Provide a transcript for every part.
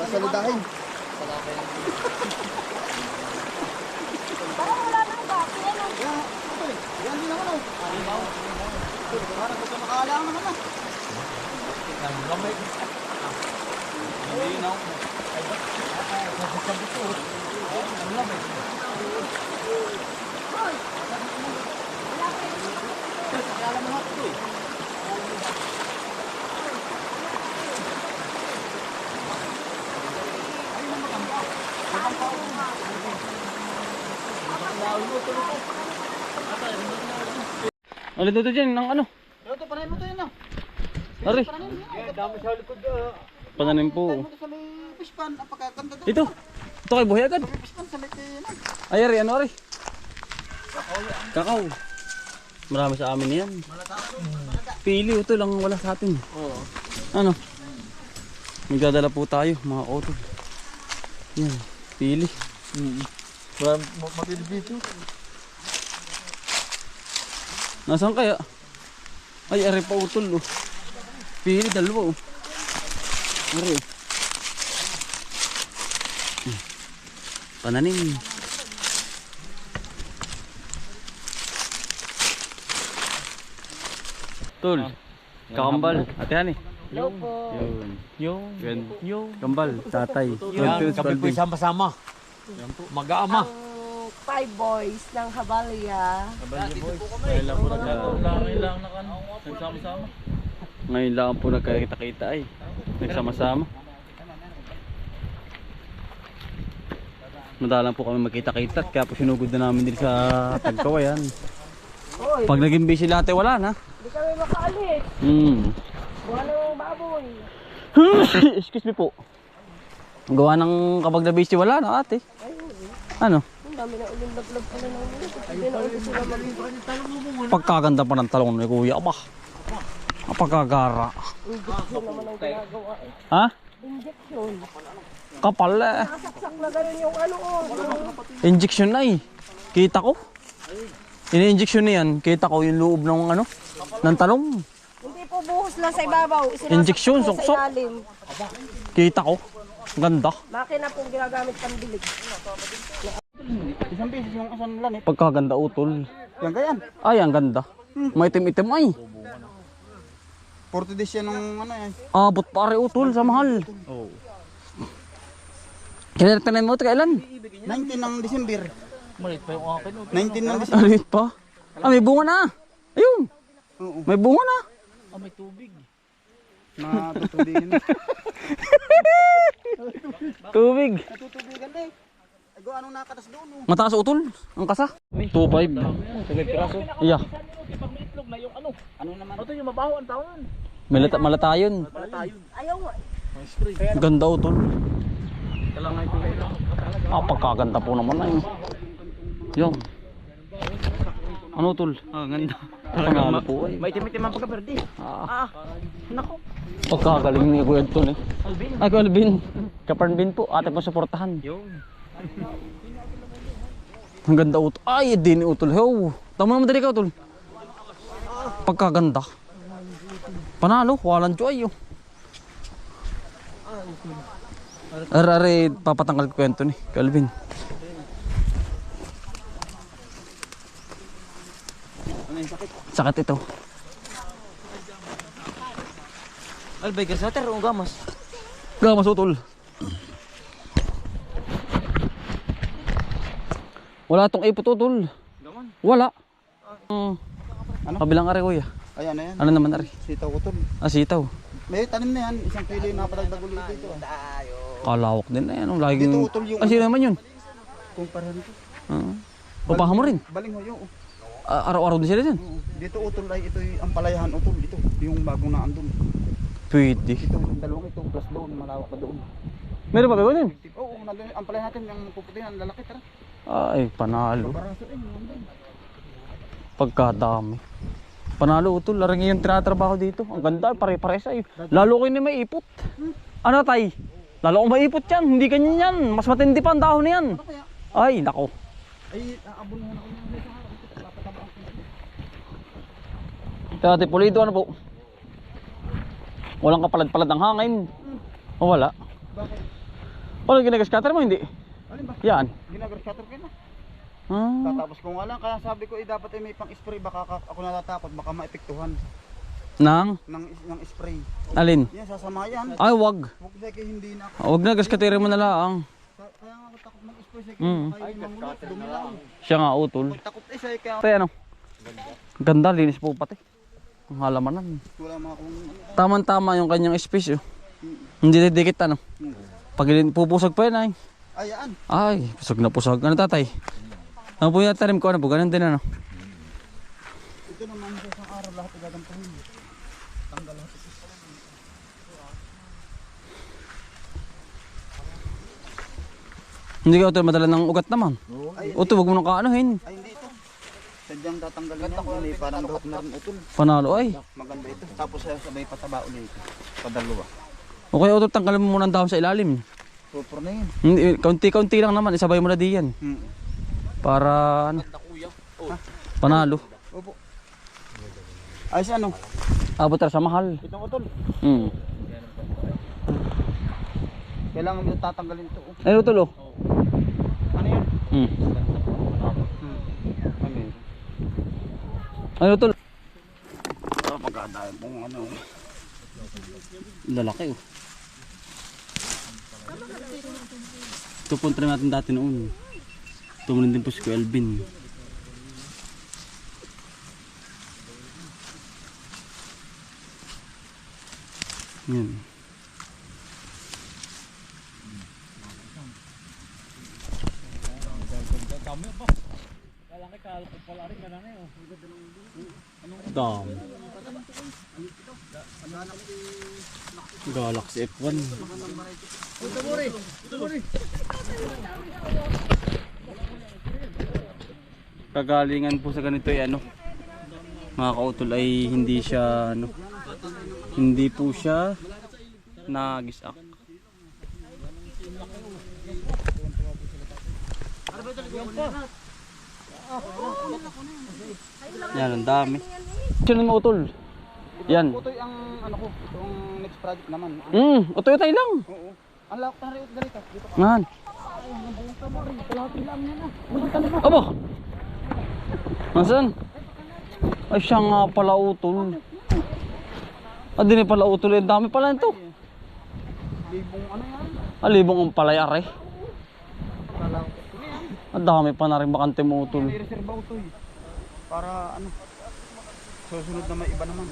Saludahin. Parang wala nang baki, ano? Yan din naman, oh. Parang gusto makaalang naman, ah. Ang lamay. Hindi na ako. Ay, ba't? Sabi ko. Ang lamay. Sakala mo nga ito, eh. Ulit ito dyan ng ano? Ito, panahin mo ito yun, ah. Ari, Dami sa likod. pananim po. Panahin mo ito sa may fishpan. Apakaganda doon. Ito, ito kay buhay agad. Sa may fishpan, sa may ano. Ay, Ari, ano Ari? Kakao. Marami sa amin yan. Pili, ito lang wala sa atin. Oo. Ano? Magdadala po tayo, mga otod. Yan, pili. Mapili dito. Nasaan kaya? Ay, Ari pa utol, oh. Pili, dalawa, oh. Ari. Pananim. Tol, kakambal. Ate Hani. Hello po. Yun. Kambal, tatay. Yan, kami po sama-sama. Mag-aama. Ang 5 boys ng Habalia. Ngayon lang po nagkakita-kita ay. Nagsama-sama. Madalang po kami magkita-kita kaya po sinugod na namin din sa Tagkawayan. Hoy, Pag naging busy lahat ay wala na. hindi kami makaalis. Buwan ng baboy. Excuse me po. Gawa ng kapag na busy wala na ate. Ano? Ang dami na uling laglab pala ng ulit. Hindi na ulit sila mag- Pagkaganda pa ng talong ni kuya. Aba. Pagkagara. Injection naman ang ginagawa eh. Ha? Injection. Kapal eh. Nakasaksak na ganun yung ano oh. Injection na eh. Kita ko. Ini-injection na yan. Kita ko yung loob ng ano? Ng talong. Hindi po buhos lang sa ibabaw. Sinasaksak Injection, po suksok. sa ilalim. Kita ko. Ganda. Makina po ginagamit pandilig. Isang beses yung asan lan, eh. Pagkaganda utol. Yan ganyan. Ay, ang ganda. May itim-itim ay. 40 days yan ng ano yan. Abot pare utol sa mahal. Oo. Kinartanan mo ito kailan? 19 ng December. Malit pa yung akin. 19 ng December. Alit pa. Ah, may bunga na. Ayun. Oo. May bunga na. May tubig. Natutubigin. Tubig. Natutubigan na eh. Ay, go, anong nakatas doon, oh. Mataas utol. Ang kasa. 2.5. Sagay piraso. Iya. Pag may itlog na yung ano. Ano naman? Ito yung mabaho ang taon. Malatayon. Ayaw nga. Ganda utol. Ah, pagkaganda po naman ay. Yung. Ano utol? Ah, ganda. Panalo po ay. May itim-itim ang pagka-verde. Ah, Nako. pagkagaling ni Kuya Anton eh. Alvin. Ay, Kuya Alvin. Kaparnbin po. Ate po suportahan. Yung. Ang ganda utol. Ay, di ni utol. Ho. Tama naman dali ka utol. Pagkaganda. Panalo. Walang choy oh. Arare, papatanggal ko kwento ni Calvin. Sakit ito. Albay, kersater o gamas? Gamas utol. Wala tong ipot utol. Wala. Ano? Kabilang ari kuya. Ay, ano yan? Ano naman ari? Sitaw ko to. Ah, sitaw. May tanim na yan. Isang kilo yung napadagdag ulit dito. Kalawak din na yan. Laging... Dito utol yung... Ah, sino naman yun? Kumpara dito. Papaha mo rin. Baling ho yun. Araw-araw din sila dyan. Dito utol ay ito yung ampalayahan utol. Ito. Yung bagong naandun. Pwede. Ito yung dalawang ito plus doon. Malawak pa doon. Meron pa ba din? Oo, nandun yung ampalayahan natin. Yung puputi ang lalaki. Tara. Ay, panalo. Baraso rin. Nandun. Pagkadami. Panalo utol. Larang yung tinatrabaho dito. Ang ganda. Pare-pares ay. Lalo ko na may ipot. Ano tay? Lalo ko may ipot yan. Hindi ganyan yan. Mas matindi pa ang dahon na yan. Ay, nako. Ay, aabon mo na ako. Kaya ate Pulido, ano po? Walang kapalad-palad ng hangin. O wala. Bakit? Paano ginagas-cutter mo? Hindi. Alin ba? Yan. Ginagar-shutter ko na. Ah. Tatapos ko nga lang, kaya sabi ko dapat ay may pang-spray, baka ako natatakot, baka maepektuhan Nang? ng spray. Alin? Yan, sasama yan. Ay, wag. Huwag sa hindi na ako. Huwag na, gas-cutter mo na lang. Kaya nga ako takot mag-spray sa Mm. kaya mangulit, dumilaw. Siya nga, utol. Pag takot isa, kaya Tay, ano? Ganda, linis po pati. Ang halamanan. wala mga kung Tama-tama yung kanyang space, oh. Hindi didikit, ano? Pag pupusag pa yan, ay. Ayaan. Ay, pusag na pusag. Ano, tatay? Ano po yung tanim ko? Ano po? Ganun din, ano? Ito naman sa isang araw lahat igagantuhin. Tanggal lahat. Hindi ka utol madala ng ugat naman. Ay, Utol, wag mo nang kaanuhin. ay hindi ito. Sadyang tatanggalin yan. Hindi, parang dahot na rin utol. Panalo, ay. Maganda ito. Tapos sabay pataba ulit. Padalawa. O kaya utol, tanggalin mo muna ang dahon sa ilalim. Super na yun. Hindi, kaunti-kaunti lang naman. Isabay mo na di yan. Para, ano? Panalo. Opo. Ayos ano? Abot sa mahal. Itong utol. Hmm. Kailangan mo tatanggalin ito. Ay, utol, oh. Ano yun? Hmm. Ano yun? Ay, utol. Pagkadayan pong ano. Lalaki, oh. Ito punta natin dati noon. Tumunin din po si Kuya Alvin. Yan. Dam. Galaxy F1. Kagalingan po sa ganito ay ano, mga kautol, ay hindi siya ano, hindi po siya nagisak. Yan, ang dami. Sino mo utol? Yan. Ito ang ano ko. Itong next project naman. Utoy-utoy lang. Oo. Ang lawak na rin ganito. Dito ka. Ngan. Abo. Nasaan? Ay, siya nga pala utol. Ah, di na pala utol. Ang dami pala nito. Libong ano yan? Libong ang palay are. Kalaw. Ang dami pa na rin bakante mo utol. May reserva ito eh. Para ano. Susunod na may iba naman.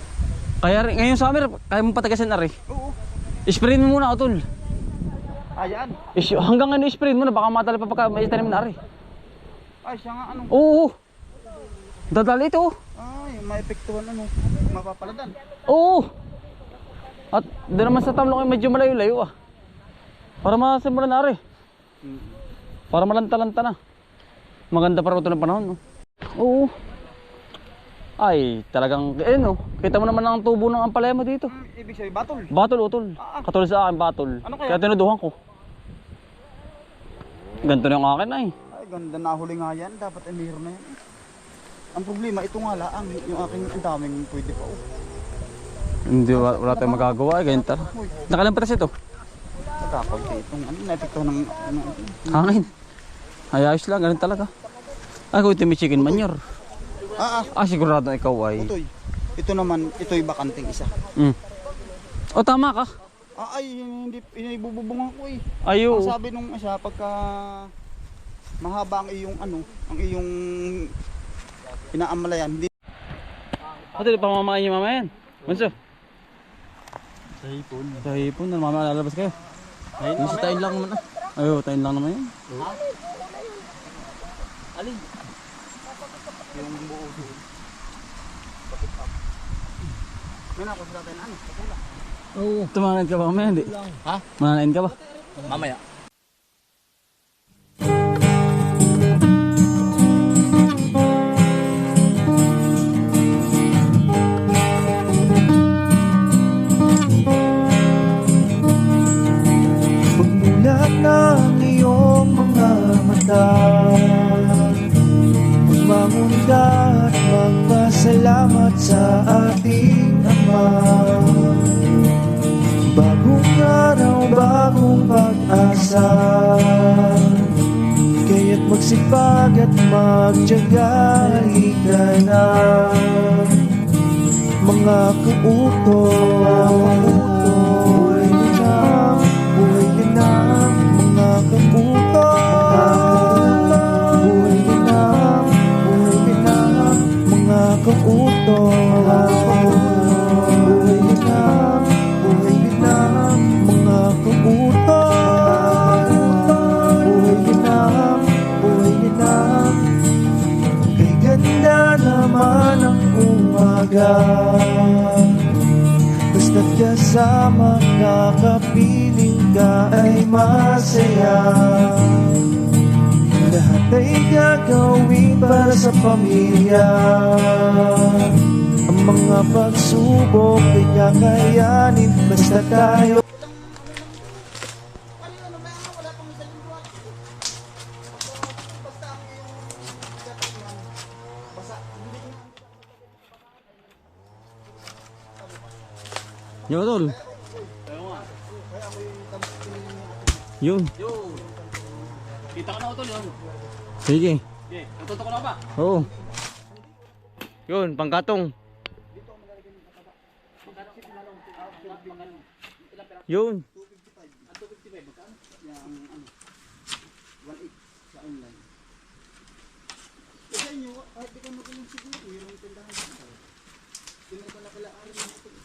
Kaya rin, ngayon summer, kaya mo patagasan are. Oo. Sprayin mo muna utol. Ayan. Hanggang ano sprayin mo na, baka matala pa pagka may tanim na are. Ay, siya nga ano. Oo. Dadali ito. Ay, maepektuhan ano. Mapapaladan. Oo. At doon naman sa tamlong ay medyo malayo-layo ah. Para masimulan na are. Para malanta-lanta na. Maganda pa rin ito ng panahon. No? Oo. Ay, talagang, no. Kita mo naman ang tubo ng ampalaya mo dito. Ibig sabihin, batol. Batol, utol. Katulad sa akin, batol. Ano kaya? Kaya tinuduhan ko. Ganito na yung akin ay. Ay, ganda na huli nga yan. Dapat ay mayroon na yan. Ang problema, ito nga lang. Yung aking ang daming pwede pa. Oh. Hindi, wala tayong magagawa. Ganyan tara. Nakalampas ito. Nagkakunti itong ano, naepektuhan ng ano. Hangin. Ay, ayos lang. Ganun talaga. Ay, kung ito may chicken manure. Sigurado ikaw ay. Utoy. Ito naman, ito'y bakanting isa. O, tama ka. Ay, hindi inibububungan ko eh. Ayo. Ang sabi nung isa, pagka mahaba ang iyong ano, ang iyong inaamalayan, hindi. Ito, pamamain niyo mamaya yan. Bunso. Sa hipon. Sa hipon, mamaya lalabas kayo. Ayun, Sa tayo lang naman. Ayo, tayo lang naman yan. Alin? Yung buo doon. May ako sila tayo na ano, kapula. Oo. Tumanain ka ba mamaya? Hindi. Ha? Manain ka ba? Mamaya. Pagmulat ng iyong mga mata, magmamunda at magpasalamat sa ating Ama. Bagong araw, bagong pag pag-asa. Kaya't magsipag at magtiyaga, halika na mga kautoy. Buhay na, buhay na, mga kautoy. Buhay na, buhay na, mga kautoy. Buhay na, buhay na, mga kautoy. Buhay na, buhay na, kay ganda naman ang umaga. Basta't kasama ka, kapiling ka ay masaya. Lahat ay gagawin para sa pamilya. Ang mga pagsubok ay kakayanin, basta tayo. Yo, tol. Yun. Kita ka na utol yun. Sige. Okay, natuto ko na ba? Oo. Yun, pangkatong. Yun.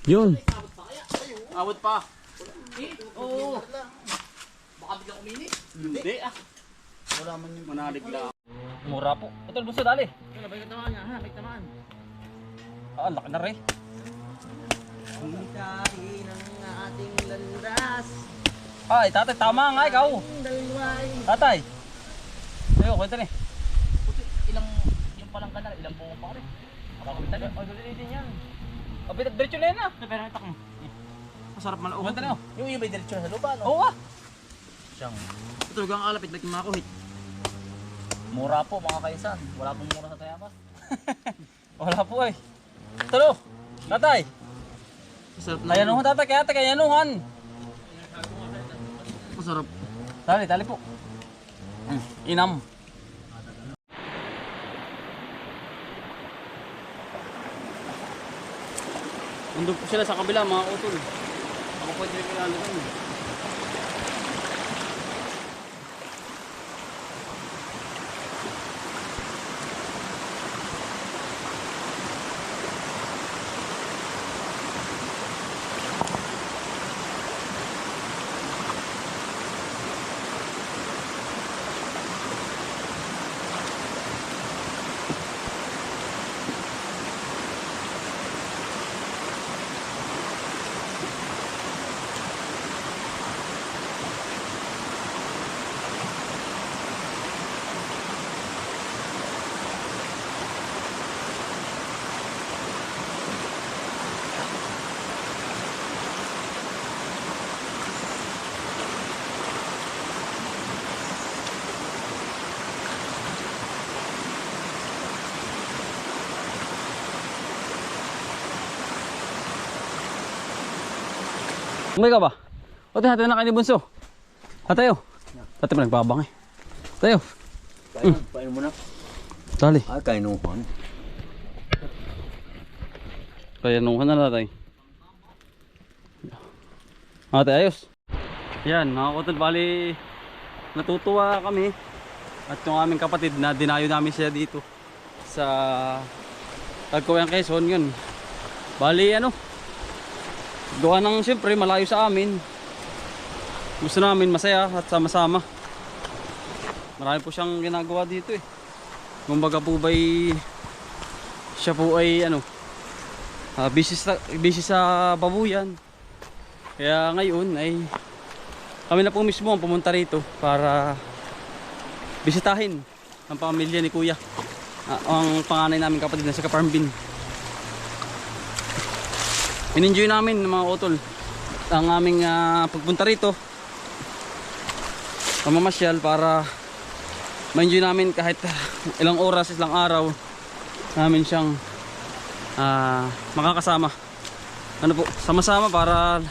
Yun. Awat pa. Oo. Baka biglang umini. Hindi ah. Wala man yung Manalig lang. Mura po. Ito, buso dali. Ano ba yung tamaan niya ha? May tamaan. Ah, laki na rin. Hikain ang ating landas. Ay, tatay, tama nga ikaw. Dalway. Tatay. Ayo, kwenta ni. Ilang, yung palang ka na, ilang buong pa rin. Makakwenta na. Oh, dali yan. Oh, diretso na yan ah. Pero may takong. Masarap man Kwenta na. Yung iba diretso na sa lupa, no? Oo ah. Siyang. Ito gang alapit, like mga kuhit. Mura po mga kaisan. Wala pong mura sa Tayabas. Wala po eh. Tulo. Tatay. Masarap na. Kayanuhan tatay, kaya tatay, kayanuhan. Masarap. Tali, tali po. Inam. Nandun po sila sa kabila mga utol. Ako pwede rin kilala doon. Umay ka ba? O tayo, hati na kayo ni Bunso. Hatayo. Hati mo nagbabang eh. Tayo. Pain mo na. Dali. Ay, kainuhan. Kayanuhan na natin. Ate, ayos. Yan, mga kutol, bali natutuwa kami. At yung aming kapatid na dinayo namin siya dito sa Tagkawayan, Quezon, yun. Bali ano, gawa ng siyempre malayo sa amin. Gusto namin masaya at sama-sama. Marami po siyang ginagawa dito eh. Kumbaga po ba'y siya po ay ano, busy sa babuyan. Kaya ngayon ay kami na po mismo ang pumunta rito para bisitahin ang pamilya ni Kuya, ang panganay namin kapatid na si Kaparmbin. In-enjoy namin mga utol ang aming pagpunta rito, pamamasyal, para ma-enjoy namin kahit ilang oras, ilang araw namin siyang makakasama. Ano po, sama-sama para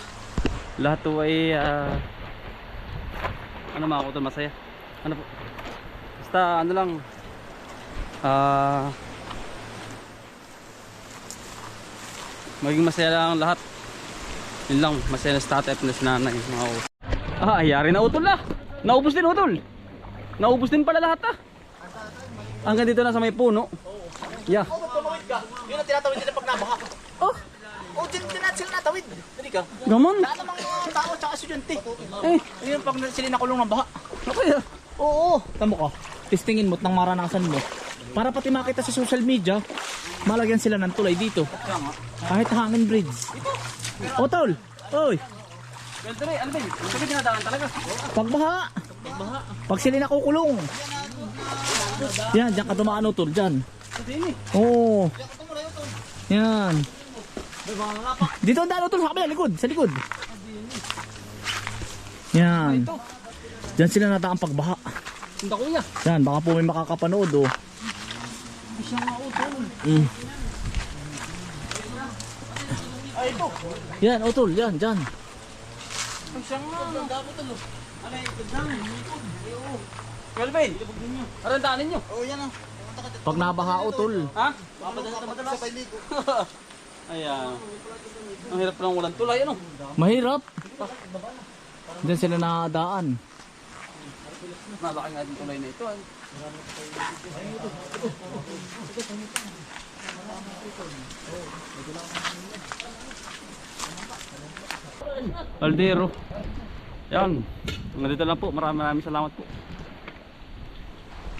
lahat po ay Ano mga utol, masaya. Ano po? Basta ano lang. Maging masaya lang ang lahat. Yun lang, masaya na sa tatay at na si nanay mga utol. Ayari na utol na. Naubos din utol. Naubos din pala lahat Hanggang dito na sa may puno. Yeah. Tumawid ka. Yun ang tinatawid nila pag nabaha. Oh, Dyan sila natawid. Hindi ka. gamon. Lahat ng mga tao tsaka estudyante. Eh, Yun pag sila nakulong ng baha. okay. Oo. Tamo ka. Testingin mo at nang maranasan mo. Para pati makita sa social media, malagyan sila ng tulay dito. Kahit hangin bridge. O tol. Oy. Well, tuloy, ano ba yun? Sige, dinadaan talaga. Pagbaha. Pag sila nakukulong. Yan, diyan ka tumaan utol. Diyan. Oo. Yan. Dito ang daan utol. Sa kabila, likod. Sa likod. Yan. Diyan sila nataang pagbaha. Tinda kuya. Yan, baka po may makakapanood oh. Ay, ito. Yan, utol. Yan, dyan. Kelvin, arandaanin nyo. Oh, yan ah. Pag nabaha utol. Ha? Sa pailigo. Ayan. Ang hirap lang walang tulay, ano? Mahirap. Diyan sila nakadaan. Malaki nga din tulay na ito. Aldero. Yan. Nandito lang po. Maraming salamat po.